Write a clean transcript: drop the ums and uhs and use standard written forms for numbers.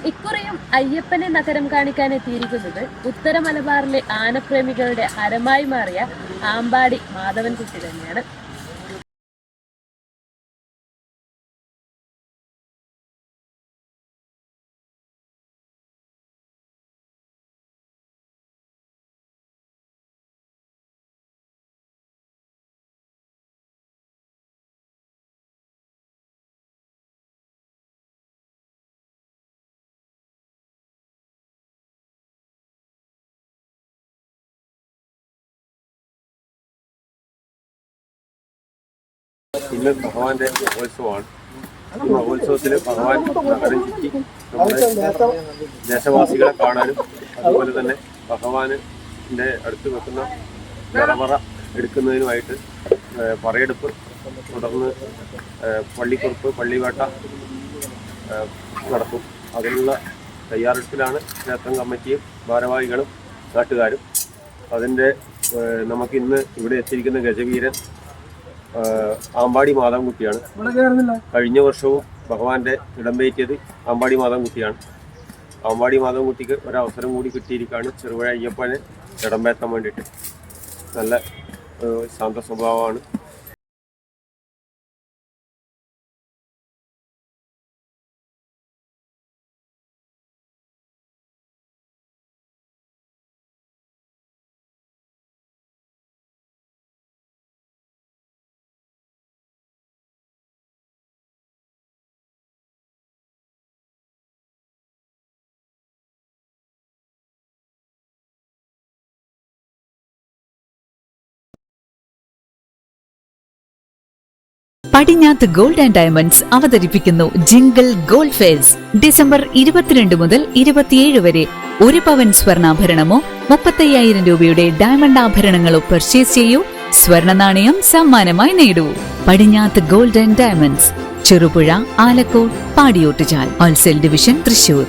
ഇക്കുറിയും അയ്യപ്പനെ നഗരം കാണിക്കാൻ എത്തിയിരിക്കുന്നത് ഉത്തര മലബാറിലെ ആനപ്രേമികളുടെ ഹരമായി മാറിയ ആമ്പാടി മാധവൻകുട്ടി തന്നെയാണ്. ഇന്ന് ഭഗവാന്റെ മഹോത്സവമാണ്. ഈ മഹോത്സവത്തിൽ ഭഗവാൻ നഗരം ചുറ്റി നമ്മുടെ ദേശവാസികളെ കാണാനും അതുപോലെ തന്നെ ഭഗവാന്റെ അടുത്ത് വെക്കുന്ന നിറമറ എടുക്കുന്നതിനുമായിട്ട് പറയെടുപ്പ്, തുടർന്ന് പള്ളിക്കുറുപ്പ്, പള്ളിവേട്ട നടക്കും. അതിനുള്ള തയ്യാറെടുപ്പിലാണ് ക്ഷേത്രം കമ്മിറ്റിയും ഭാരവാഹികളും നാട്ടുകാരും. അതിൻ്റെ നമുക്ക് ഇന്ന് ഇവിടെ എത്തിയിരിക്കുന്ന ഗജവീരൻ ആമ്പാടി മാധവൻകുട്ടിയാണ്. കഴിഞ്ഞ വർഷവും ഭഗവാന്റെ ഇടംപേറ്റിയത് ആമ്പാടി മാധവൻകുട്ടിയാണ്. ആമ്പാടി മാധവൻകുട്ടിക്ക് ഒരവസരം കൂടി കിട്ടിയിരിക്കുകയാണ് ചെറുപുഴ അയ്യപ്പനെ ഇടംപേറ്റാൻ വേണ്ടിയിട്ട്. നല്ല ശാന്ത സ്വഭാവമാണ്. പടിഞ്ഞാത്ത് ഗോൾഡ് ആൻഡ് ഡയമണ്ട്സ് അവതരിപ്പിക്കുന്നു ജിംഗിൾ ഗോൾഡ് ഫെസ്റ്റ്. ഡിസംബർ 22 മുതൽ 27 വരെ 1 പവൻ സ്വർണ്ണാഭരണമോ 35,000 രൂപയുടെ ഡയമണ്ട് ആഭരണങ്ങളോ പർച്ചേസ് ചെയ്യൂ. സ്വർണ്ണ നാണയം സമ്മാനമായി നേടൂ. Padinjath gold and diamonds, Cherupuzha, Alakode, Padiyottuchal, wholesale division, Thrissur.